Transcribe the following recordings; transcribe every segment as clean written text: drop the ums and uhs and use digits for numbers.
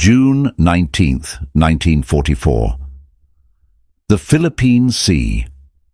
June 19th, 1944. The Philippine Sea.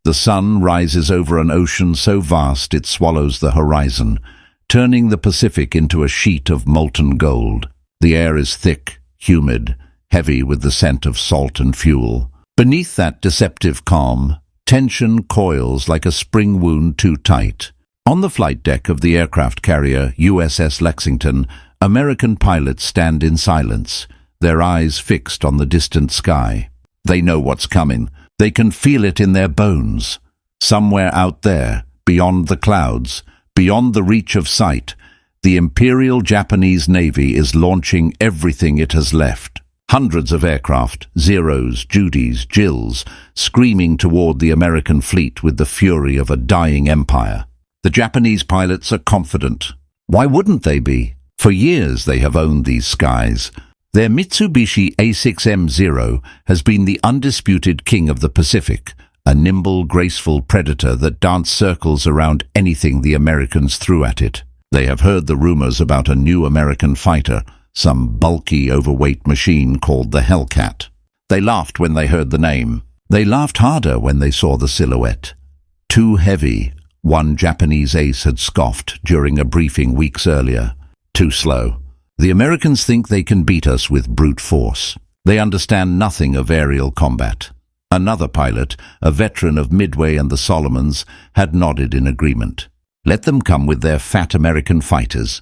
The sun rises over an ocean so vast it swallows the horizon, turning the Pacific into a sheet of molten gold. The air is thick, humid, heavy with the scent of salt and fuel. Beneath that deceptive calm, tension coils like a spring wound too tight. On the flight deck of the aircraft carrier USS Lexington, American pilots stand in silence, their eyes fixed on the distant sky. They know what's coming. They can feel it in their bones. Somewhere out there, beyond the clouds, beyond the reach of sight, the Imperial Japanese Navy is launching everything it has left. Hundreds of aircraft, Zeros, Judys, Jills, screaming toward the American fleet with the fury of a dying empire. The Japanese pilots are confident. Why wouldn't they be? For years they have owned these skies. Their Mitsubishi A6M0 has been the undisputed king of the Pacific, a nimble, graceful predator that danced circles around anything the Americans threw at it. They have heard the rumors about a new American fighter, some bulky, overweight machine called the Hellcat. They laughed when they heard the name. They laughed harder when they saw the silhouette. Too heavy, one Japanese ace had scoffed during a briefing weeks earlier. Too slow. The Americans think they can beat us with brute force. They understand nothing of aerial combat. Another pilot, a veteran of Midway and the Solomons, had nodded in agreement. Let them come with their fat American fighters.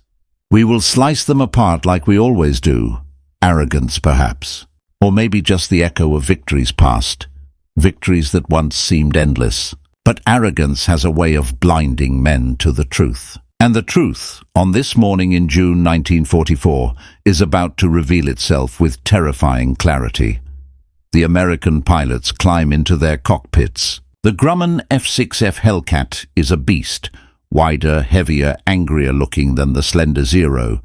We will slice them apart like we always do. Arrogance, perhaps. Or maybe just the echo of victories past. Victories that once seemed endless. But arrogance has a way of blinding men to the truth. And the truth, on this morning in June 1944, is about to reveal itself with terrifying clarity. The American pilots climb into their cockpits. The Grumman F6F Hellcat is a beast, wider, heavier, angrier looking than the slender Zero.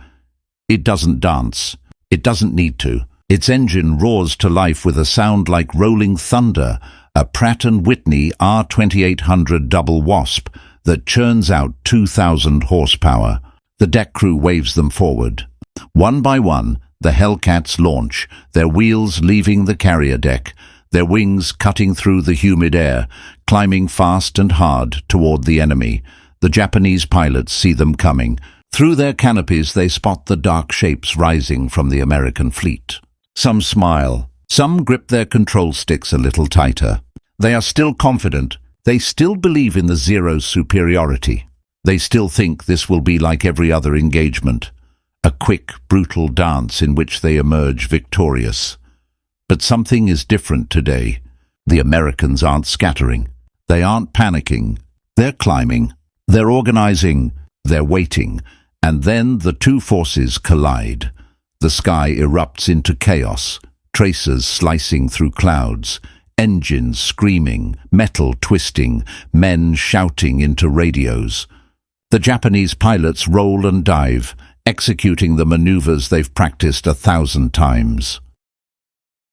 It doesn't dance. It doesn't need to. Its engine roars to life with a sound like rolling thunder, a Pratt & Whitney R2800 double Wasp that churns out 2,000 horsepower. The deck crew waves them forward. One by one, the Hellcats launch, their wheels leaving the carrier deck, their wings cutting through the humid air, climbing fast and hard toward the enemy. The Japanese pilots see them coming. Through their canopies they spot the dark shapes rising from the American fleet. Some smile. Some grip their control sticks a little tighter. They are still confident. They still believe in the Zero's superiority. They still think this will be like every other engagement. A quick, brutal dance in which they emerge victorious. But something is different today. The Americans aren't scattering. They aren't panicking. They're climbing. They're organizing. They're waiting. And then the two forces collide. The sky erupts into chaos, tracers slicing through clouds, engines screaming, metal twisting, men shouting into radios. The Japanese pilots roll and dive, executing the maneuvers they've practiced 1,000 times.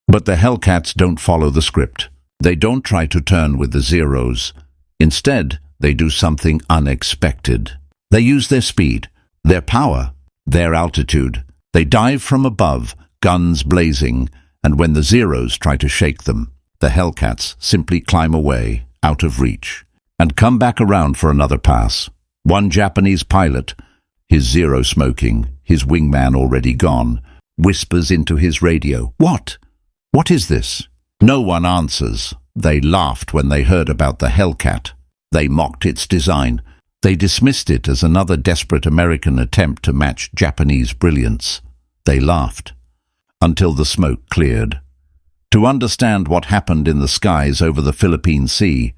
But the Hellcats don't follow the script. They don't try to turn with the Zeros. Instead, they do something unexpected. They use their speed, their power, their altitude. They dive from above, guns blazing, and when the Zeros try to shake them, the Hellcats simply climb away, out of reach, and come back around for another pass. One Japanese pilot, his Zero smoking, his wingman already gone, whispers into his radio, "What? What is this?" No one answers. They laughed when they heard about the Hellcat. They mocked its design. They dismissed it as another desperate American attempt to match Japanese brilliance. They laughed. Until the smoke cleared. To understand what happened in the skies over the Philippine Sea,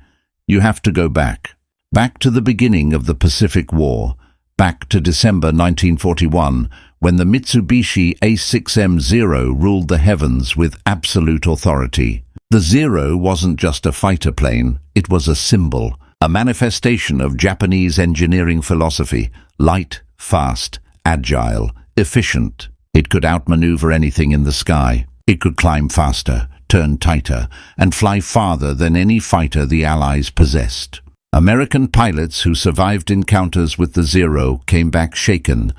you have to go back. Back to the beginning of the Pacific War, back to December 1941, when the Mitsubishi A6M0 ruled the heavens with absolute authority. The Zero wasn't just a fighter plane, it was a symbol, a manifestation of Japanese engineering philosophy, light, fast, agile, efficient. It could outmaneuver anything in the sky. It could climb faster, turn tighter, and fly farther than any fighter the Allies possessed. American pilots who survived encounters with the Zero came back shaken,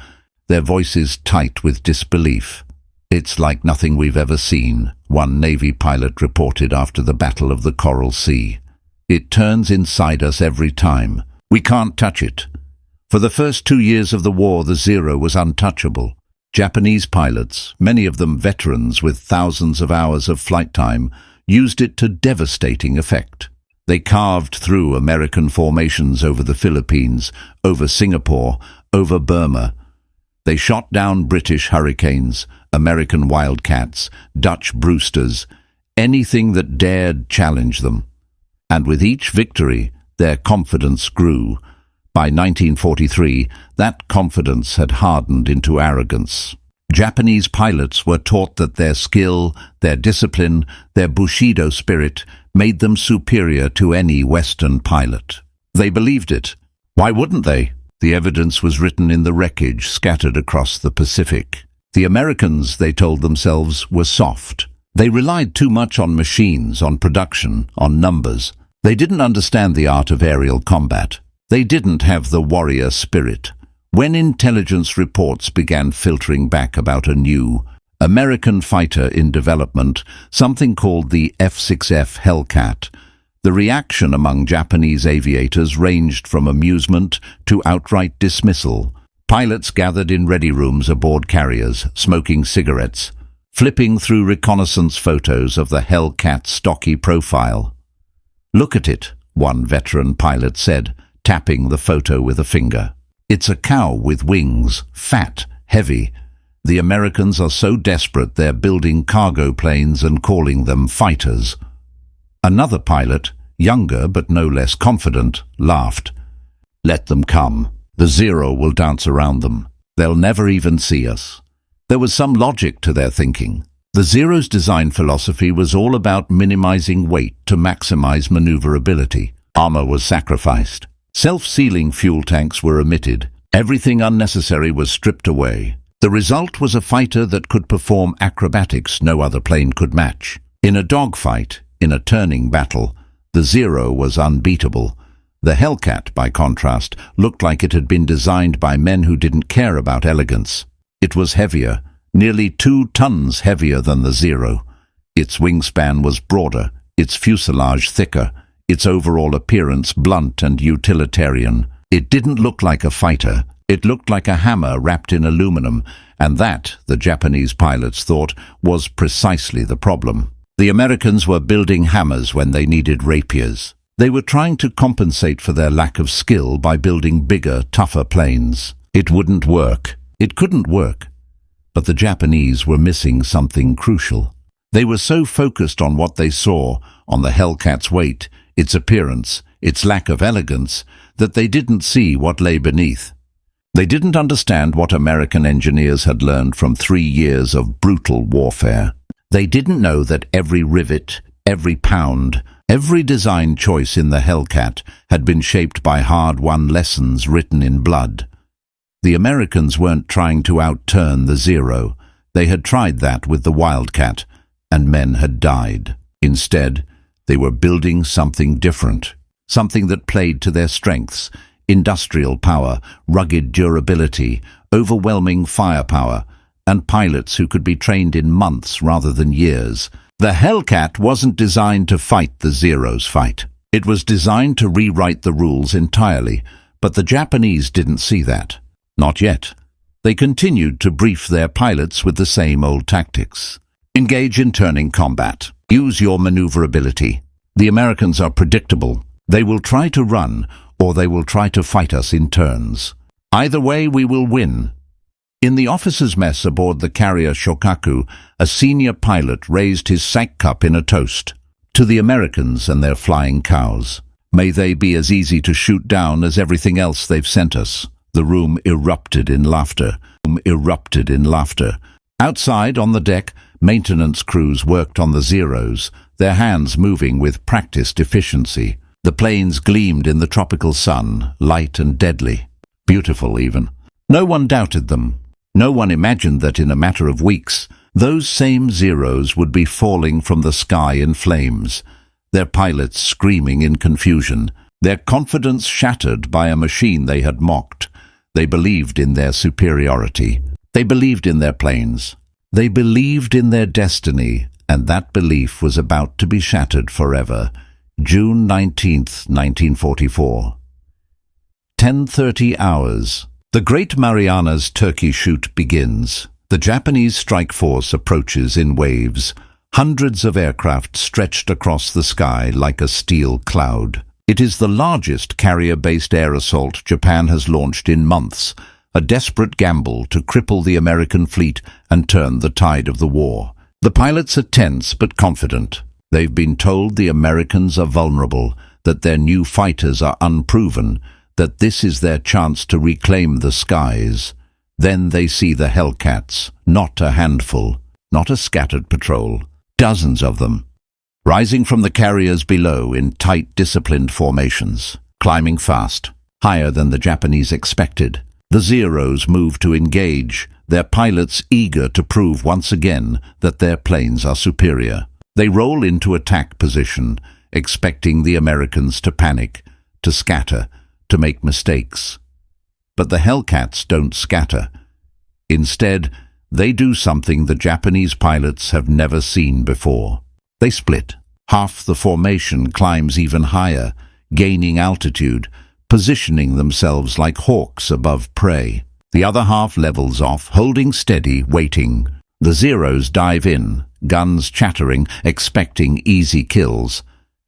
their voices tight with disbelief. "It's like nothing we've ever seen," one Navy pilot reported after the Battle of the Coral Sea. "It turns inside us every time. We can't touch it." For the first 2 years of the war, the Zero was untouchable. Japanese pilots, many of them veterans with thousands of hours of flight time, used it to devastating effect. They carved through American formations over the Philippines, over Singapore, over Burma. They shot down British Hurricanes, American Wildcats, Dutch Brewsters, anything that dared challenge them. And with each victory, their confidence grew. By 1943, that confidence had hardened into arrogance. Japanese pilots were taught that their skill, their discipline, their Bushido spirit made them superior to any Western pilot. They believed it. Why wouldn't they? The evidence was written in the wreckage scattered across the Pacific. The Americans, they told themselves, were soft. They relied too much on machines, on production, on numbers. They didn't understand the art of aerial combat. They didn't have the warrior spirit. When intelligence reports began filtering back about a new American fighter in development, something called the F6F Hellcat, the reaction among Japanese aviators ranged from amusement to outright dismissal. Pilots gathered in ready rooms aboard carriers, smoking cigarettes, flipping through reconnaissance photos of the Hellcat's stocky profile. "Look at it," one veteran pilot said, tapping the photo with a finger. "It's a cow with wings, fat, heavy. The Americans are so desperate they're building cargo planes and calling them fighters." Another pilot, younger but no less confident, laughed. "Let them come. The Zero will dance around them. They'll never even see us." There was some logic to their thinking. The Zero's design philosophy was all about minimizing weight to maximize maneuverability. Armor was sacrificed. Self-sealing fuel tanks were omitted. Everything unnecessary was stripped away. The result was a fighter that could perform acrobatics no other plane could match. In a dogfight, in a turning battle, the Zero was unbeatable. The Hellcat, by contrast, looked like it had been designed by men who didn't care about elegance. It was heavier, nearly 2 tons heavier than the Zero. Its wingspan was broader, its fuselage thicker, its overall appearance blunt and utilitarian. It didn't look like a fighter. It looked like a hammer wrapped in aluminum, and that, the Japanese pilots thought, was precisely the problem. The Americans were building hammers when they needed rapiers. They were trying to compensate for their lack of skill by building bigger, tougher planes. It wouldn't work. It couldn't work. But the Japanese were missing something crucial. They were so focused on what they saw, on the Hellcat's weight, its appearance, its lack of elegance, that they didn't see what lay beneath. They didn't understand what American engineers had learned from 3 years of brutal warfare. They didn't know that every rivet, every pound, every design choice in the Hellcat had been shaped by hard-won lessons written in blood. The Americans weren't trying to outturn the Zero. They had tried that with the Wildcat, and men had died. Instead, they were building something different, something that played to their strengths: industrial power, rugged durability, overwhelming firepower, and pilots who could be trained in months rather than years. The Hellcat wasn't designed to fight the Zero's fight. It was designed to rewrite the rules entirely, but the Japanese didn't see that. Not yet. They continued to brief their pilots with the same old tactics. Engage in turning combat. Use your maneuverability. The Americans are predictable. They will try to run, or they will try to fight us in turns. Either way, we will win. In the officers' mess aboard the carrier Shokaku, a senior pilot raised his sack cup in a toast. To the Americans and their flying cows. May they be as easy to shoot down as everything else they've sent us. The room erupted in laughter. Outside, on the deck, maintenance crews worked on the Zeros, their hands moving with practiced efficiency. The planes gleamed in the tropical sun, light and deadly. Beautiful, even. No one doubted them. No one imagined that in a matter of weeks, those same Zeros would be falling from the sky in flames, their pilots screaming in confusion, their confidence shattered by a machine they had mocked. They believed in their superiority. They believed in their planes. They believed in their destiny, and that belief was about to be shattered forever. June 19th, 1944. 10:30 hours. The Great Marianas Turkey Shoot begins. The Japanese strike force approaches in waves, hundreds of aircraft stretched across the sky like a steel cloud. It is the largest carrier-based air assault Japan has launched in months, a desperate gamble to cripple the American fleet and turn the tide of the war. The pilots are tense but confident. They've been told the Americans are vulnerable, that their new fighters are unproven, that this is their chance to reclaim the skies. Then they see the Hellcats, not a handful, not a scattered patrol, dozens of them, rising from the carriers below in tight, disciplined formations, climbing fast, higher than the Japanese expected. The Zeros move to engage, their pilots eager to prove once again that their planes are superior. They roll into attack position, expecting the Americans to panic, to scatter, to make mistakes. But the Hellcats don't scatter. Instead, they do something the Japanese pilots have never seen before. They split. Half the formation climbs even higher, gaining altitude, positioning themselves like hawks above prey. The other half levels off, holding steady, waiting. The Zeros dive in, guns chattering, expecting easy kills.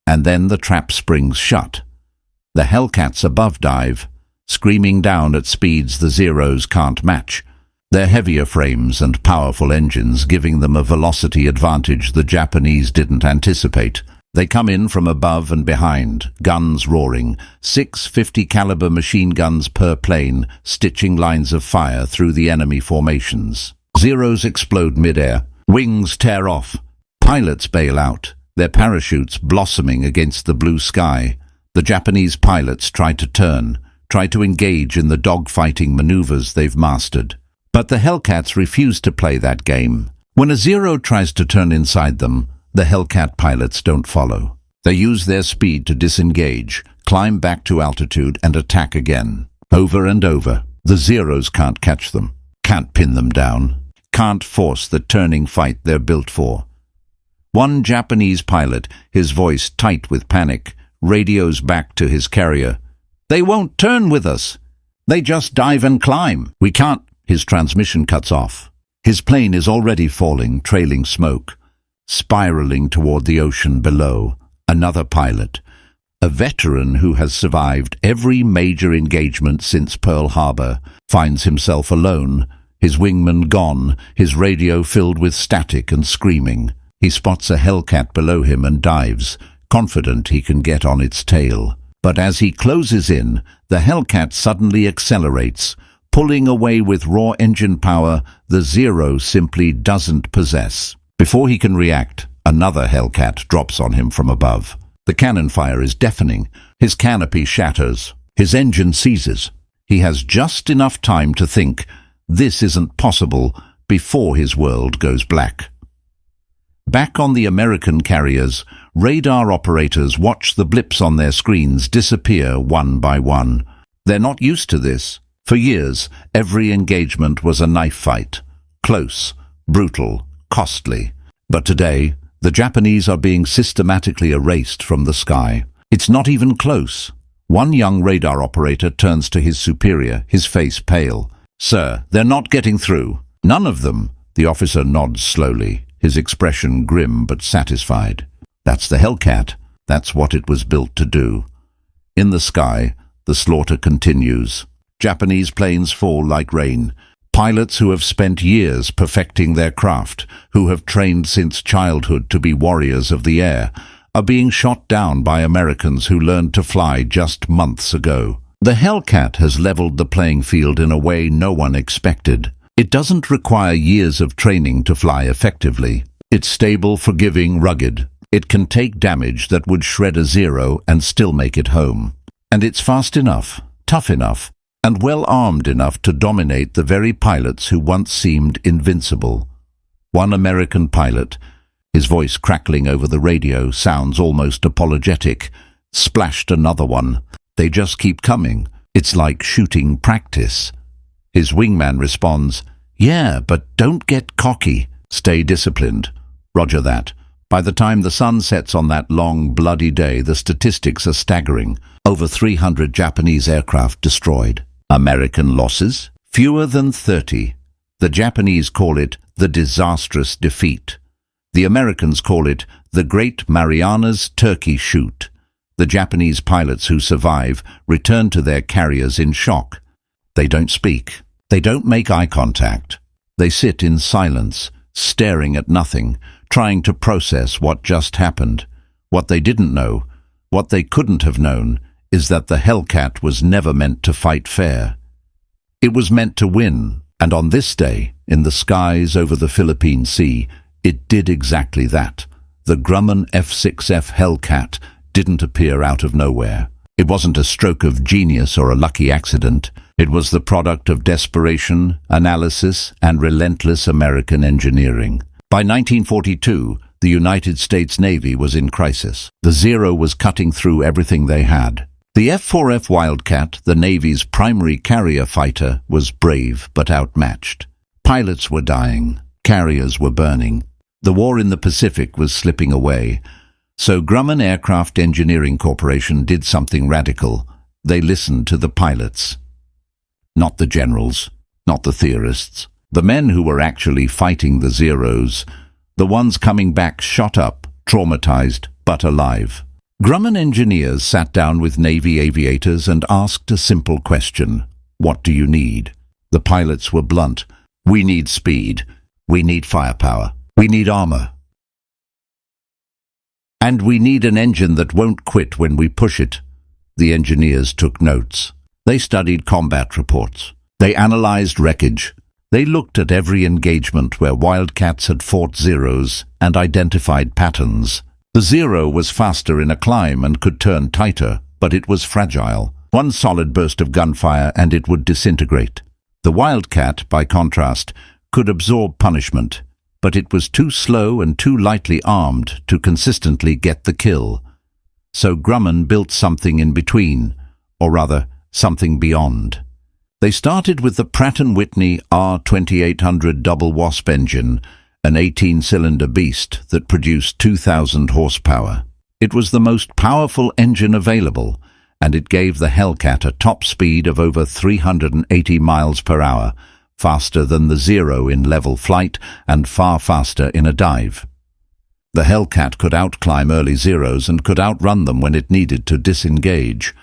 And then the trap springs shut. The Hellcats above dive, screaming down at speeds the Zeros can't match, their heavier frames and powerful engines giving them a velocity advantage the Japanese didn't anticipate. They come in from above and behind, guns roaring, 6 50 caliber machine guns per plane, stitching lines of fire through the enemy formations. Zeros explode mid-air, wings tear off, pilots bail out, their parachutes blossoming against the blue sky. The Japanese pilots try to turn, try to engage in the dogfighting maneuvers they've mastered. But the Hellcats refuse to play that game. When a Zero tries to turn inside them, the Hellcat pilots don't follow. They use their speed to disengage, climb back to altitude and attack again. Over and over. The Zeros can't catch them, can't pin them down, can't force the turning fight they're built for. One Japanese pilot, his voice tight with panic, radios back to his carrier. "They won't turn with us. They just dive and climb. We can't." His transmission cuts off. His plane is already falling, trailing smoke, spiraling toward the ocean below. Another pilot, a veteran who has survived every major engagement since Pearl Harbor, finds himself alone, his wingman gone, his radio filled with static and screaming. He spots a Hellcat below him and dives, confident he can get on its tail. But as he closes in, the Hellcat suddenly accelerates, pulling away with raw engine power the Zero simply doesn't possess. Before he can react, another Hellcat drops on him from above. The cannon fire is deafening. His canopy shatters. His engine seizes. He has just enough time to think, this isn't possible, before his world goes black. Back on the American carriers, radar operators watch the blips on their screens disappear one by one. They're not used to this. For years, every engagement was a knife fight. Close, brutal, costly. But today, the Japanese are being systematically erased from the sky. It's not even close. One young radar operator turns to his superior, his face pale. "Sir, they're not getting through." "None of them." The officer nods slowly, his expression grim but satisfied. That's the Hellcat. That's what it was built to do. In the sky, the slaughter continues. Japanese planes fall like rain. Pilots who have spent years perfecting their craft, who have trained since childhood to be warriors of the air, are being shot down by Americans who learned to fly just months ago. The Hellcat has leveled the playing field in a way no one expected. It doesn't require years of training to fly effectively. It's stable, forgiving, rugged. It can take damage that would shred a Zero and still make it home. And it's fast enough, tough enough, and well-armed enough to dominate the very pilots who once seemed invincible. One American pilot, his voice crackling over the radio, sounds almost apologetic, splashed another one. They just keep coming. It's like shooting practice. His wingman responds, "Yeah, but don't get cocky." Stay disciplined. Roger that. By the time the sun sets on that long, bloody day, the statistics are staggering. Over 300 Japanese aircraft destroyed. American losses? Fewer than 30. The Japanese call it the disastrous defeat. The Americans call it the Great Marianas Turkey Shoot. The Japanese pilots who survive return to their carriers in shock. They don't speak. They don't make eye contact. They sit in silence, staring at nothing, trying to process what just happened. What they didn't know, what they couldn't have known, is that the Hellcat was never meant to fight fair. It was meant to win, and on this day, in the skies over the Philippine Sea, it did exactly that. The Grumman F6F Hellcat didn't appear out of nowhere. It wasn't a stroke of genius or a lucky accident. It was the product of desperation, analysis, and relentless American engineering. By 1942, the United States Navy was in crisis. The Zero was cutting through everything they had. The F4F Wildcat, the Navy's primary carrier fighter, was brave but outmatched. Pilots were dying. Carriers were burning. The war in the Pacific was slipping away. So Grumman Aircraft Engineering Corporation did something radical. They listened to the pilots. Not the generals, not the theorists. The men who were actually fighting the Zeros, the ones coming back shot up, traumatized, but alive. Grumman engineers sat down with Navy aviators and asked a simple question. What do you need? The pilots were blunt. We need speed. We need firepower. We need armor. And we need an engine that won't quit when we push it. The engineers took notes. They studied combat reports. They analyzed wreckage. They looked at every engagement where Wildcats had fought Zeros and identified patterns. The Zero was faster in a climb and could turn tighter, but it was fragile. One solid burst of gunfire and it would disintegrate. The Wildcat, by contrast, could absorb punishment, but it was too slow and too lightly armed to consistently get the kill. So Grumman built something in between, or rather, something beyond. They started with the Pratt & Whitney R2800 double wasp engine, an 18-cylinder beast that produced 2,000 horsepower. It was the most powerful engine available, and it gave the Hellcat a top speed of over 380 miles per hour, faster than the Zero in level flight and far faster in a dive. The Hellcat could outclimb early Zeros and could outrun them when it needed to disengage,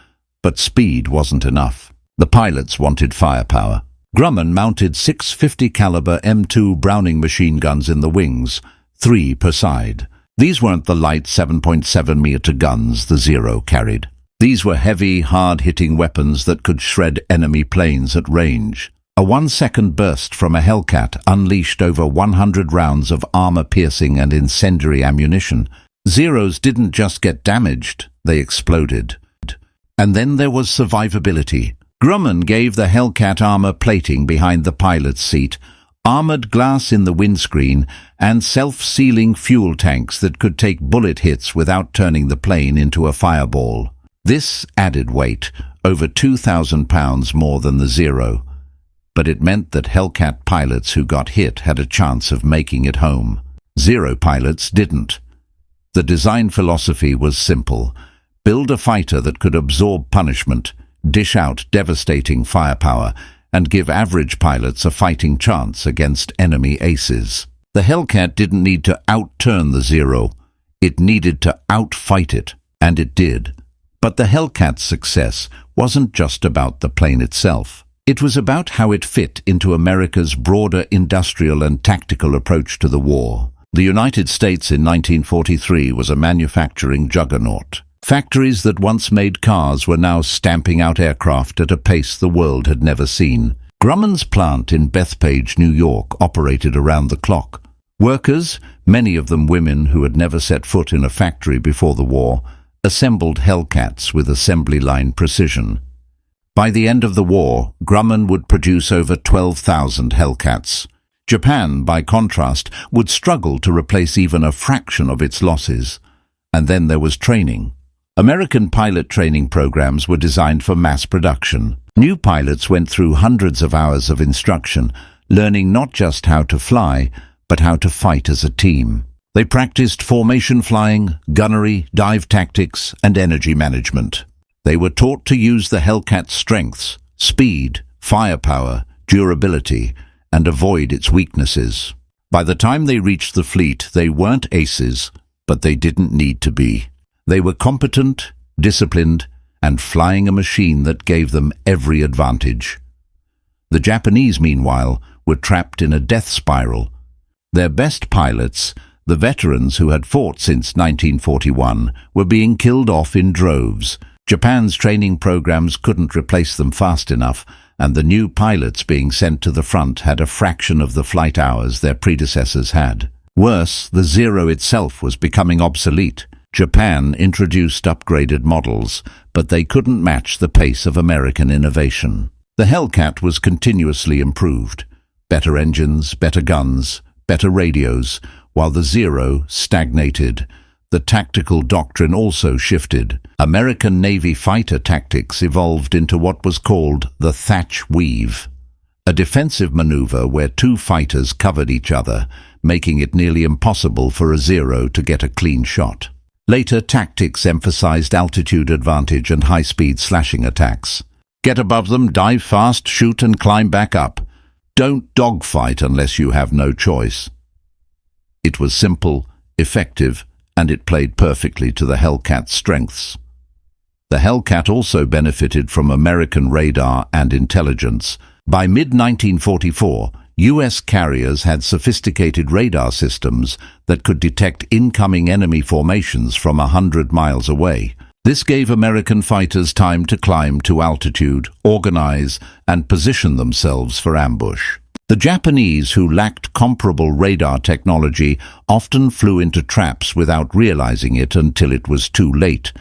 but speed wasn't enough. The pilots wanted firepower. Grumman mounted 650 caliber M2 Browning machine guns in the wings, 3 per side. These weren't the light 7.7 meter guns the Zero carried. These were heavy, hard-hitting weapons that could shred enemy planes at range. A 1-second burst from a Hellcat unleashed over 100 rounds of armor-piercing and incendiary ammunition. Zeros didn't just get damaged, they exploded. And then there was survivability. Grumman gave the Hellcat armor plating behind the pilot's seat, armored glass in the windscreen, and self-sealing fuel tanks that could take bullet hits without turning the plane into a fireball. This added weight, over 2,000 pounds more than the Zero. But it meant that Hellcat pilots who got hit had a chance of making it home. Zero pilots didn't. The design philosophy was simple. Build a fighter that could absorb punishment, dish out devastating firepower, and give average pilots a fighting chance against enemy aces. The Hellcat didn't need to outturn the Zero. It needed to outfight it, and it did. But the Hellcat's success wasn't just about the plane itself. It was about how it fit into America's broader industrial and tactical approach to the war. The United States in 1943 was a manufacturing juggernaut. Factories that once made cars were now stamping out aircraft at a pace the world had never seen. Grumman's plant in Bethpage, New York, operated around the clock. Workers, many of them women who had never set foot in a factory before the war, assembled Hellcats with assembly line precision. By the end of the war, Grumman would produce over 12,000 Hellcats. Japan, by contrast, would struggle to replace even a fraction of its losses. And then there was training. American pilot training programs were designed for mass production. New pilots went through hundreds of hours of instruction, learning not just how to fly, but how to fight as a team. They practiced formation flying, gunnery, dive tactics, and energy management. They were taught to use the Hellcat's strengths, speed, firepower, durability, and avoid its weaknesses. By the time they reached the fleet, they weren't aces, but they didn't need to be. They were competent, disciplined, and flying a machine that gave them every advantage. The Japanese, meanwhile, were trapped in a death spiral. Their best pilots, the veterans who had fought since 1941, were being killed off in droves. Japan's training programs couldn't replace them fast enough, and the new pilots being sent to the front had a fraction of the flight hours their predecessors had. Worse, the Zero itself was becoming obsolete. Japan introduced upgraded models, but they couldn't match the pace of American innovation. The Hellcat was continuously improved. Better engines, better guns, better radios, while the Zero stagnated. The tactical doctrine also shifted. American Navy fighter tactics evolved into what was called the Thatch Weave, a defensive maneuver where two fighters covered each other, making it nearly impossible for a Zero to get a clean shot. Later tactics emphasized altitude advantage and high-speed slashing attacks. Get above them, dive fast, shoot and climb back up. Don't dogfight unless you have no choice. It was simple, effective, and it played perfectly to the Hellcat's strengths. The Hellcat also benefited from American radar and intelligence. By mid-1944, U.S. carriers had sophisticated radar systems that could detect incoming enemy formations from 100 miles away. This gave American fighters time to climb to altitude, organize, and position themselves for ambush. The Japanese, who lacked comparable radar technology, often flew into traps without realizing it until it was too late.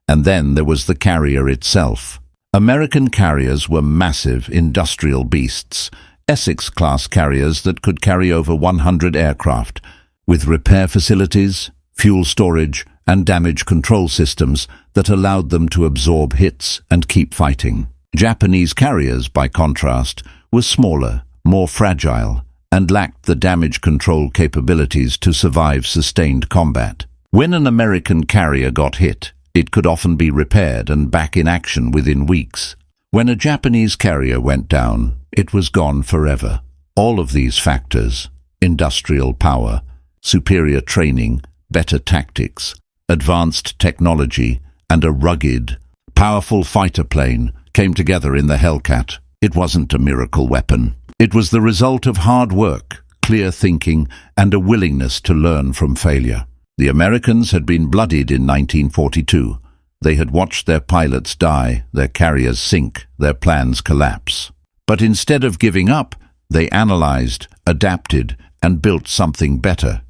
And then there was the carrier itself. American carriers were massive industrial beasts, Essex-class carriers that could carry over 100 aircraft, with repair facilities, fuel storage, and damage control systems that allowed them to absorb hits and keep fighting. Japanese carriers, by contrast, were smaller, more fragile, and lacked the damage control capabilities to survive sustained combat. When an American carrier got hit, it could often be repaired and back in action within weeks. When a Japanese carrier went down, it was gone forever. All of these factors, industrial power, superior training, better tactics, advanced technology, and a rugged, powerful fighter plane came together in the Hellcat. It wasn't a miracle weapon. It was the result of hard work, clear thinking, and a willingness to learn from failure. The Americans had been bloodied in 1942. They had watched their pilots die, their carriers sink, their plans collapse. But instead of giving up, they analyzed, adapted, and built something better.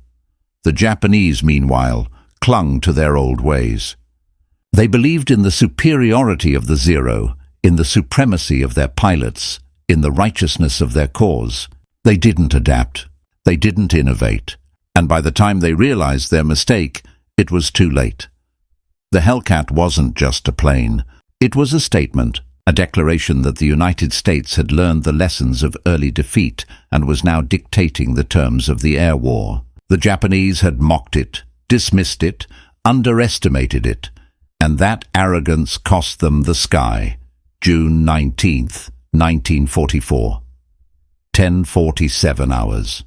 The Japanese, meanwhile, clung to their old ways. They believed in the superiority of the Zero, in the supremacy of their pilots, in the righteousness of their cause. They didn't adapt. They didn't innovate. And by the time they realized their mistake, it was too late. The Hellcat wasn't just a plane. It was a statement, a declaration that the United States had learned the lessons of early defeat and was now dictating the terms of the air war. The Japanese had mocked it, dismissed it, underestimated it, and that arrogance cost them the sky. June 19th, 1944. 10:47 hours.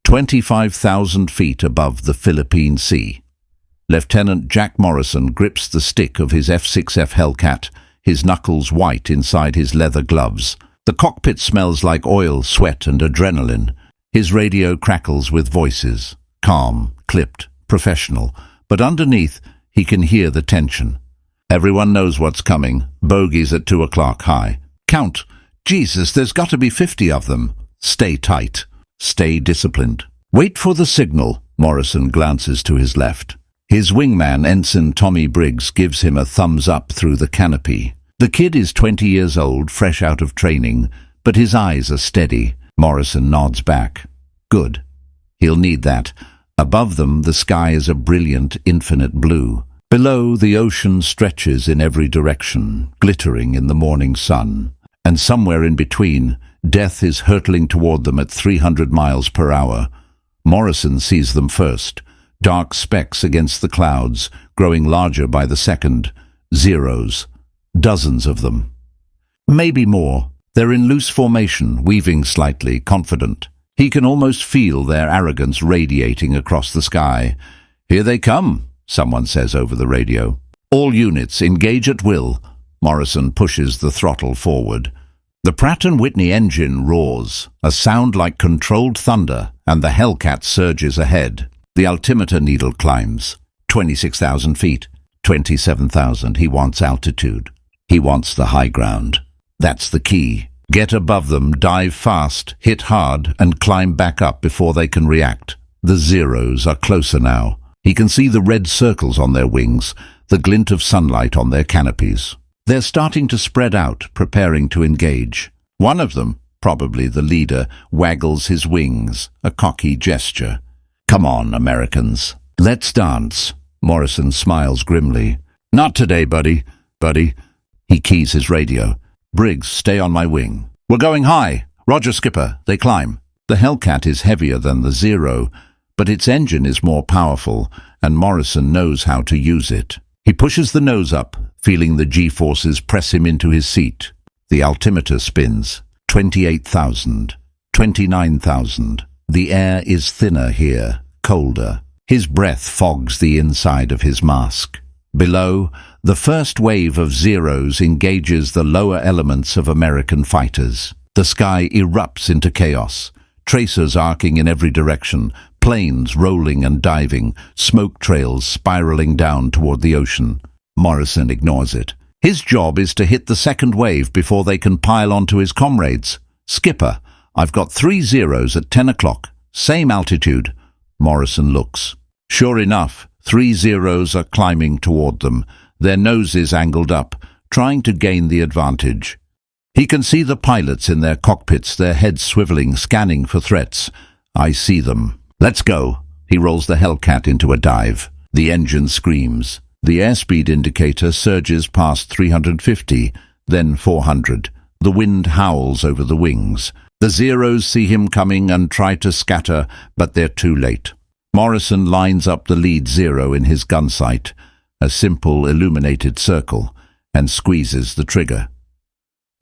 25,000 feet above the Philippine Sea. Lieutenant Jack Morrison grips the stick of his F6F Hellcat, his knuckles white inside his leather gloves. The cockpit smells like oil, sweat, and adrenaline. His radio crackles with voices, calm, clipped, professional, but underneath he can hear the tension. Everyone knows what's coming. Bogies at 2 o'clock high. Count. Jesus, there's got to be 50 of them. Stay tight. Stay disciplined. Wait for the signal. Morrison glances to his left. His wingman, Ensign Tommy Briggs, gives him a thumbs up through the canopy. The kid is 20 years old, fresh out of training, but his eyes are steady. Morrison nods back. Good. He'll need that. Above them, the sky is a brilliant, infinite blue. Below, the ocean stretches in every direction, glittering in the morning sun. And somewhere in between, Death is hurtling toward them at 300 miles per hour. Morrison sees them first. Dark specks against the clouds, growing larger by the second. Zeros. Dozens of them. Maybe more. They're in loose formation, weaving slightly, confident. He can almost feel their arrogance radiating across the sky. "Here they come," someone says over the radio. "All units, engage at will." Morrison pushes the throttle forward. The Pratt & Whitney engine roars, a sound like controlled thunder, and the Hellcat surges ahead. The altimeter needle climbs. 26,000 feet. 27,000. He wants altitude. He wants the high ground. That's the key. Get above them, dive fast, hit hard, and climb back up before they can react. The Zeros are closer now. He can see the red circles on their wings, the glint of sunlight on their canopies. They're starting to spread out, preparing to engage. One of them, probably the leader, waggles his wings, a cocky gesture. "Come on, Americans. Let's dance." Morrison smiles grimly. "Not today, buddy. He keys his radio. "Briggs, stay on my wing." "We're going high. Roger, skipper." They climb. The Hellcat is heavier than the Zero, but its engine is more powerful, and Morrison knows how to use it. He pushes the nose up, feeling the G-forces press him into his seat. The altimeter spins. 28,000. 29,000. The air is thinner here, colder. His breath fogs the inside of his mask. Below, the first wave of Zeros engages the lower elements of American fighters. The sky erupts into chaos. Tracers arcing in every direction, planes rolling and diving, smoke trails spiraling down toward the ocean. Morrison ignores it. His job is to hit the second wave before they can pile onto his comrades. "Skipper, I've got 3 Zeros at 10 o'clock. Same altitude." Morrison looks. Sure enough, 3 Zeros are climbing toward them, their noses angled up, trying to gain the advantage. He can see the pilots in their cockpits, their heads swiveling, scanning for threats. "I see them. Let's go." He rolls the Hellcat into a dive. The engine screams. The airspeed indicator surges past 350, then 400. The wind howls over the wings. The Zeros see him coming and try to scatter, but they're too late. Morrison lines up the lead Zero in his gun sight, a simple illuminated circle, and squeezes the trigger.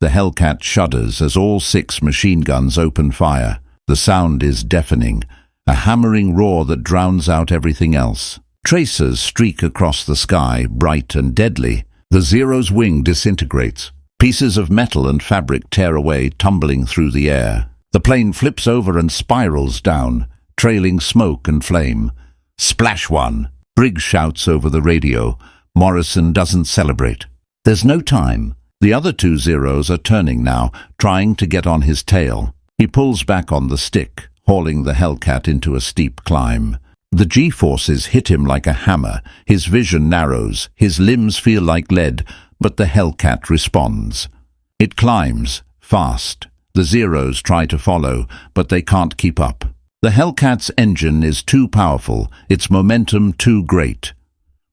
The Hellcat shudders as all 6 machine guns open fire. The sound is deafening, a hammering roar that drowns out everything else. Tracers streak across the sky, bright and deadly. The Zero's wing disintegrates. Pieces of metal and fabric tear away, tumbling through the air. The plane flips over and spirals down, trailing smoke and flame. "Splash one!" Briggs shouts over the radio. Morrison doesn't celebrate. There's no time. The other 2 Zeros are turning now, trying to get on his tail. He pulls back on the stick, hauling the Hellcat into a steep climb. The G-forces hit him like a hammer. His vision narrows, his limbs feel like lead, but the Hellcat responds. It climbs, fast. The Zeros try to follow, but they can't keep up. The Hellcat's engine is too powerful, its momentum too great.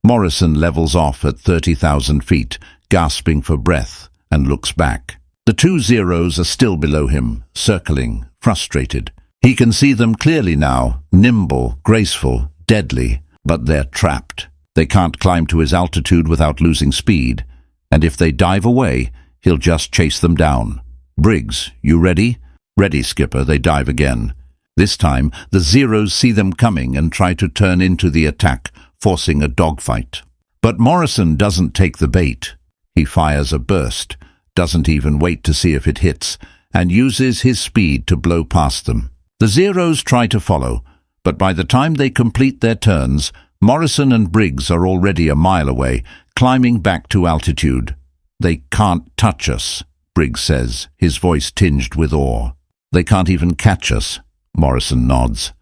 Morrison levels off at 30,000 feet, gasping for breath, and looks back. The 2 Zeros are still below him, circling, frustrated. He can see them clearly now, nimble, graceful, deadly, but they're trapped. They can't climb to his altitude without losing speed, and if they dive away, he'll just chase them down. "Briggs, you ready?" "Ready, skipper." They dive again. This time, the Zeros see them coming and try to turn into the attack, forcing a dogfight. But Morrison doesn't take the bait. He fires a burst, doesn't even wait to see if it hits, and uses his speed to blow past them. The Zeros try to follow, but by the time they complete their turns, Morrison and Briggs are already a mile away, climbing back to altitude. "They can't touch us," Briggs says, his voice tinged with awe. "They can't even catch us." Morrison nods.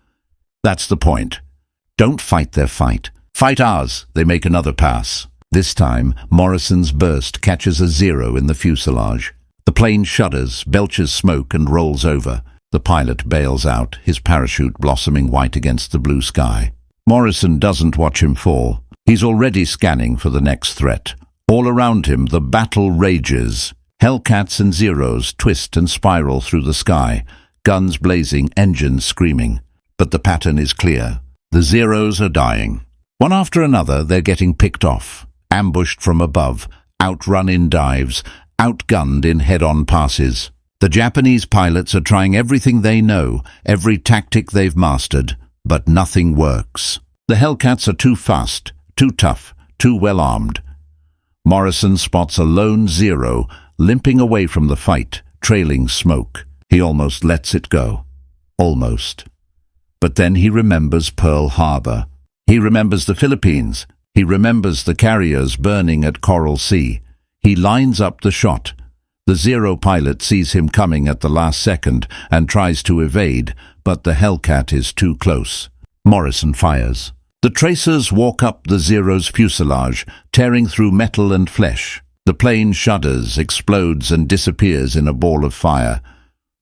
"That's the point. Don't fight their fight. Fight ours." They make another pass. This time, Morrison's burst catches a Zero in the fuselage. The plane shudders, belches smoke, and rolls over. The pilot bails out, his parachute blossoming white against the blue sky. Morrison doesn't watch him fall. He's already scanning for the next threat. All around him, the battle rages. Hellcats and Zeros twist and spiral through the sky, guns blazing, engines screaming. But the pattern is clear. The Zeros are dying. One after another, they're getting picked off, ambushed from above, outrun in dives, outgunned in head-on passes. The Japanese pilots are trying everything they know, every tactic they've mastered, but nothing works. The Hellcats are too fast, too tough, too well-armed. Morrison spots a lone Zero limping away from the fight, trailing smoke. He almost lets it go. Almost. But then he remembers Pearl Harbor. He remembers the Philippines. He remembers the carriers burning at Coral Sea. He lines up the shot. The Zero pilot sees him coming at the last second and tries to evade, but the Hellcat is too close. Morrison fires. The tracers walk up the Zero's fuselage, tearing through metal and flesh. The plane shudders, explodes, and disappears in a ball of fire.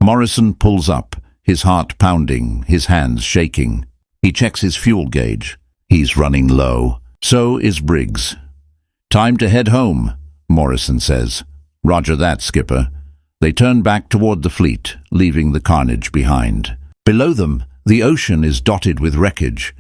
Morrison pulls up, his heart pounding, his hands shaking. He checks his fuel gauge. He's running low. So is Briggs. "Time to head home," Morrison says. "Roger that, Skipper." They turn back toward the fleet, leaving the carnage behind. Below them, the ocean is dotted with wreckage.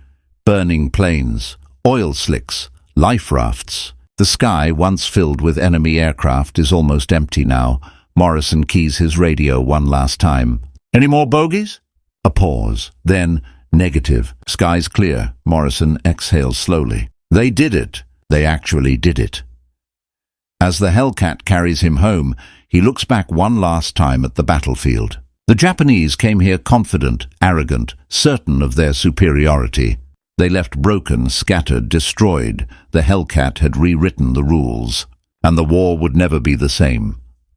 Burning planes, oil slicks, life rafts. The sky, once filled with enemy aircraft, is almost empty now. Morrison keys his radio one last time. "Any more bogeys?" A pause. Then, negative. Sky's clear. Morrison exhales slowly. They did it. They actually did it. As the Hellcat carries him home, he looks back one last time at the battlefield. The Japanese came here confident, arrogant, certain of their superiority. They left broken, scattered, destroyed. The Hellcat had rewritten the rules, and the war would never be the same.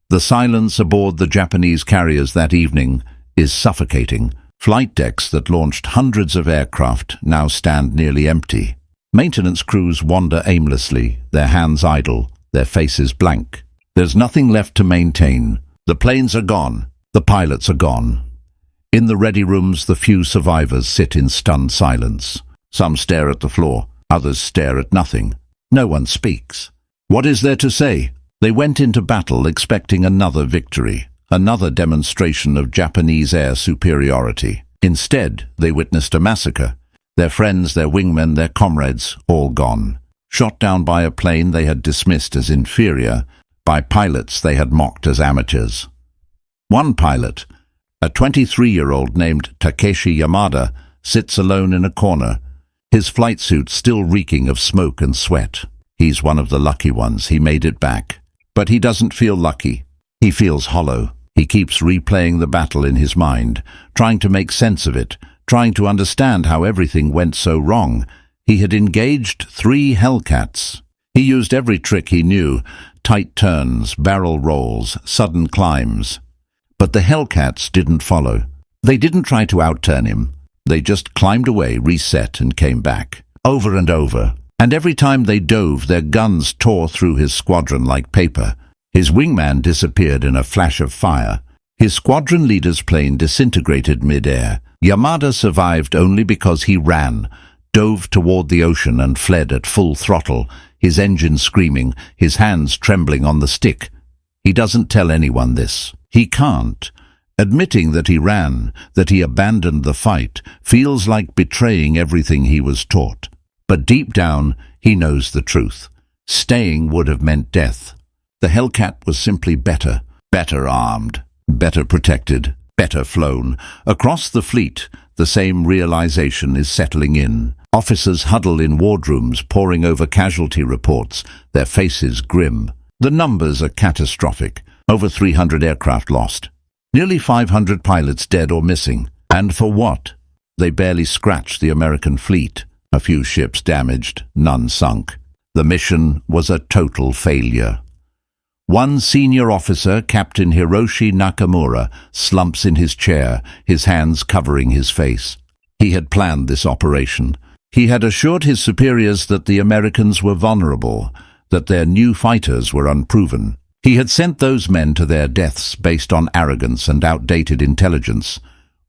The silence aboard the Japanese carriers that evening is suffocating. Flight decks that launched hundreds of aircraft now stand nearly empty. Maintenance crews wander aimlessly, their hands idle, their faces blank. There's nothing left to maintain. The planes are gone. The pilots are gone. In the ready rooms, the few survivors sit in stunned silence. Some stare at the floor. Others stare at nothing. No one speaks. What is there to say? They went into battle expecting another victory, another demonstration of Japanese air superiority. Instead, they witnessed a massacre. Their friends, their wingmen, their comrades, all gone. Shot down by a plane they had dismissed as inferior, by pilots they had mocked as amateurs. One pilot, a 23-year-old named Takeshi Yamada, sits alone in a corner, his flight suit still reeking of smoke and sweat. He's one of the lucky ones. He made it back. But he doesn't feel lucky. He feels hollow. He keeps replaying the battle in his mind, trying to make sense of it, trying to understand how everything went so wrong. He had engaged 3 Hellcats. He used every trick he knew, tight turns, barrel rolls, sudden climbs. But the Hellcats didn't follow. They didn't try to outturn him. They just climbed away, reset, and came back. Over and over. And every time they dove, their guns tore through his squadron like paper. His wingman disappeared in a flash of fire. His squadron leader's plane disintegrated mid-air. Yamada survived only because he ran, dove toward the ocean and fled at full throttle, his engine screaming, his hands trembling on the stick. He doesn't tell anyone this. He can't. Admitting that he ran, that he abandoned the fight, feels like betraying everything he was taught. But deep down, he knows the truth. Staying would have meant death. The Hellcat was simply better, better armed, better protected, better flown. Across the fleet, the same realization is settling in. Officers huddle in wardrooms, poring over casualty reports, their faces grim. The numbers are catastrophic. Over 300 aircraft lost. Nearly 500 pilots dead or missing. And for what? They barely scratched the American fleet. A few ships damaged, none sunk. The mission was a total failure. One senior officer, Captain Hiroshi Nakamura, slumps in his chair, his hands covering his face. He had planned this operation. He had assured his superiors that the Americans were vulnerable, that their new fighters were unproven. He had sent those men to their deaths based on arrogance and outdated intelligence.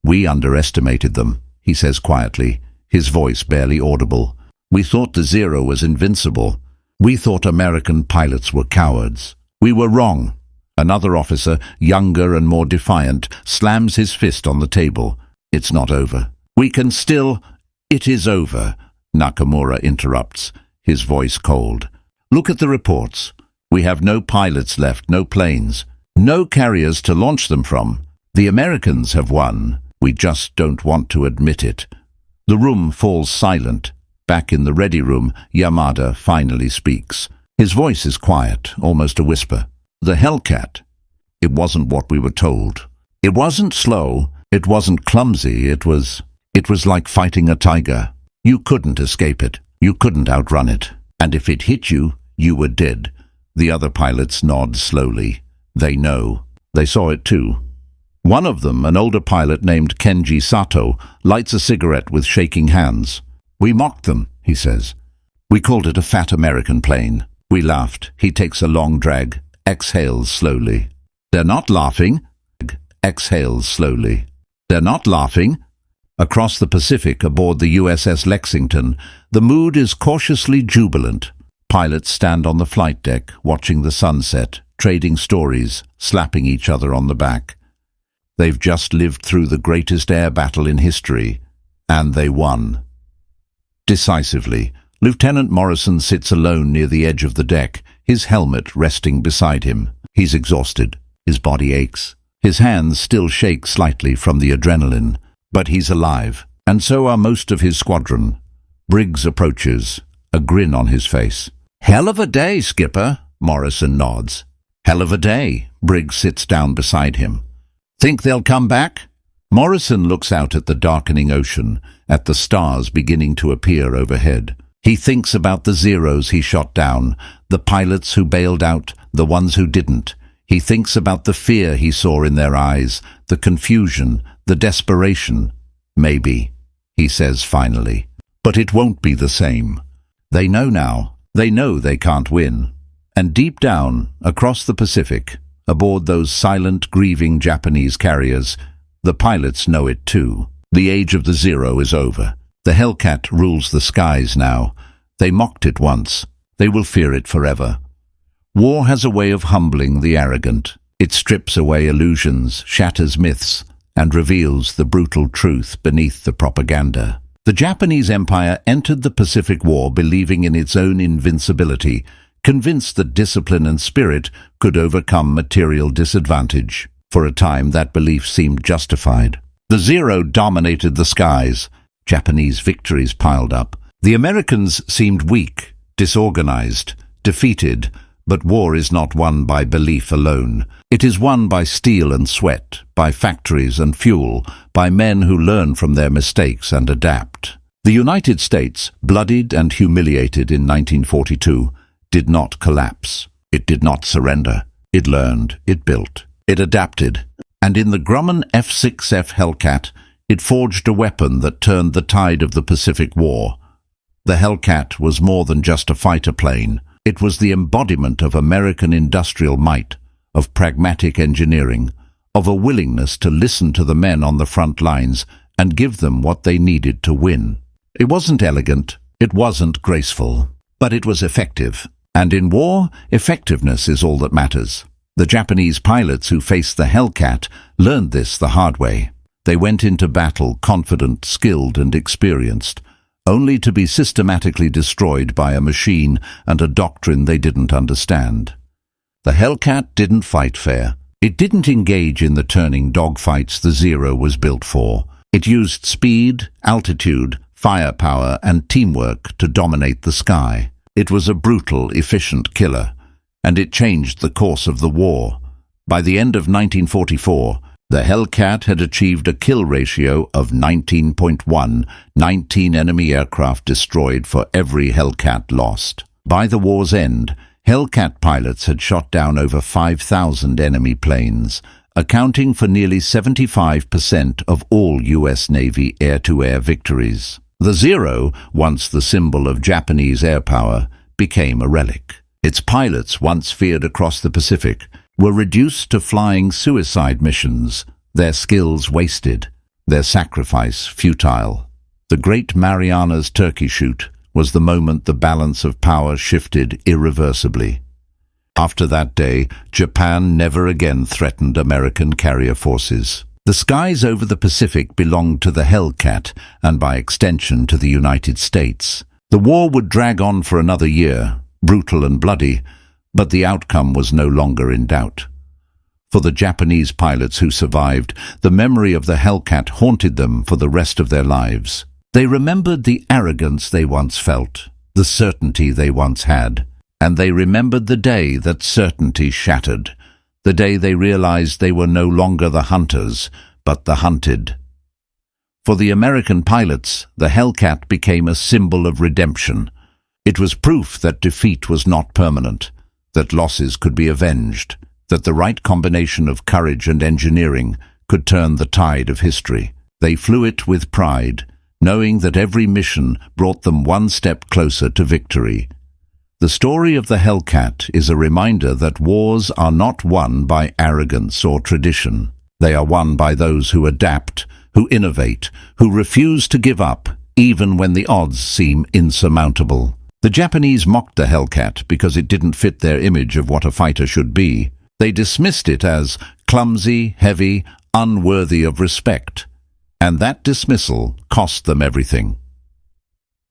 "We underestimated them," he says quietly, his voice barely audible. "We thought the Zero was invincible. We thought American pilots were cowards. We were wrong. Another officer, younger and more defiant, slams his fist on the table. It's not over. We can still... It is over, Nakamura interrupts, his voice cold. Look at the reports. We have no pilots left, no planes, no carriers to launch them from. The Americans have won. We just don't want to admit it. The room falls silent. Back in the ready room, Yamada finally speaks. His voice is quiet, almost a whisper. The Hellcat. It wasn't what we were told. It wasn't slow. It wasn't clumsy. It was like fighting a tiger. You couldn't escape it. You couldn't outrun it. And if it hit you, you were dead. The other pilots nod slowly. They know. They saw it too. One of them, an older pilot named Kenji Sato, lights a cigarette with shaking hands. We mocked them, he says. We called it a fat American plane. We laughed. He takes a long drag, exhales slowly. They're not laughing. Exhales slowly. They're not laughing. Across the Pacific, aboard the USS Lexington, the mood is cautiously jubilant. Pilots stand on the flight deck, watching the sunset, trading stories, slapping each other on the back. They've just lived through the greatest air battle in history, and they won. Decisively, Lieutenant Morrison sits alone near the edge of the deck, his helmet resting beside him. He's exhausted. His body aches. His hands still shake slightly from the adrenaline. But he's alive, and so are most of his squadron. Briggs approaches, a grin on his face. Hell of a day, Skipper, Morrison nods. Hell of a day. Briggs sits down beside him. Think they'll come back? Morrison looks out at the darkening ocean, at the stars beginning to appear overhead. He thinks about the Zeros he shot down, the pilots who bailed out, the ones who didn't. He thinks about the fear he saw in their eyes, the confusion, the desperation. Maybe, he says finally. But it won't be the same. They know now. They know they can't win. And deep down, across the Pacific, aboard those silent, grieving Japanese carriers, the pilots know it too. The age of the Zero is over. The Hellcat rules the skies now. They mocked it once. They will fear it forever. War has a way of humbling the arrogant. It strips away illusions, shatters myths, and reveals the brutal truth beneath the propaganda. The Japanese Empire entered the Pacific War believing in its own invincibility, convinced that discipline and spirit could overcome material disadvantage. For a time, that belief seemed justified. The Zero dominated the skies. Japanese victories piled up. The Americans seemed weak, disorganized, defeated. But war is not won by belief alone. It is won by steel and sweat, by factories and fuel, by men who learn from their mistakes and adapt. The United States, bloodied and humiliated in 1942, did not collapse. It did not surrender. It learned, it built, it adapted. And in the Grumman F6F Hellcat, it forged a weapon that turned the tide of the Pacific War. The Hellcat was more than just a fighter plane. It was the embodiment of American industrial might, of pragmatic engineering, of a willingness to listen to the men on the front lines and give them what they needed to win. It wasn't elegant, it wasn't graceful, but it was effective. And in war, effectiveness is all that matters. The Japanese pilots who faced the Hellcat learned this the hard way. They went into battle confident, skilled, and experienced, only to be systematically destroyed by a machine and a doctrine they didn't understand. The Hellcat didn't fight fair. It didn't engage in the turning dogfights the Zero was built for. It used speed, altitude, firepower, and teamwork to dominate the sky. It was a brutal, efficient killer, and it changed the course of the war. By the end of 1944, the Hellcat had achieved a kill ratio of 19.1, 19 enemy aircraft destroyed for every Hellcat lost. By the war's end, Hellcat pilots had shot down over 5,000 enemy planes, accounting for nearly 75% of all U.S. Navy air-to-air victories. The Zero, once the symbol of Japanese air power, became a relic. Its pilots, once feared across the Pacific, were reduced to flying suicide missions, their skills wasted, their sacrifice futile. The Great Marianas Turkey Shoot was the moment the balance of power shifted irreversibly. After that day, Japan never again threatened American carrier forces. The skies over the Pacific belonged to the Hellcat and by extension to the United States. The war would drag on for another year, brutal and bloody, but the outcome was no longer in doubt. For the Japanese pilots who survived, the memory of the Hellcat haunted them for the rest of their lives. They remembered the arrogance they once felt, the certainty they once had, and they remembered the day that certainty shattered, the day they realized they were no longer the hunters, but the hunted. For the American pilots, the Hellcat became a symbol of redemption. It was proof that defeat was not permanent, that losses could be avenged, that the right combination of courage and engineering could turn the tide of history. They flew it with pride, knowing that every mission brought them one step closer to victory. The story of the Hellcat is a reminder that wars are not won by arrogance or tradition. They are won by those who adapt, who innovate, who refuse to give up, even when the odds seem insurmountable. The Japanese mocked the Hellcat because it didn't fit their image of what a fighter should be. They dismissed it as clumsy, heavy, unworthy of respect. And that dismissal cost them everything.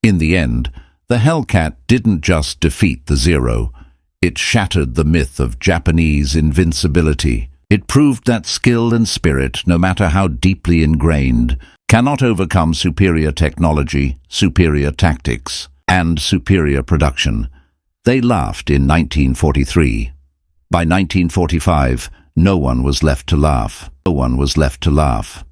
In the end, the Hellcat didn't just defeat the Zero. It shattered the myth of Japanese invincibility. It proved that skill and spirit, no matter how deeply ingrained, cannot overcome superior technology, superior tactics, and superior production. They laughed in 1943. By 1945, no one was left to laugh. No one was left to laugh.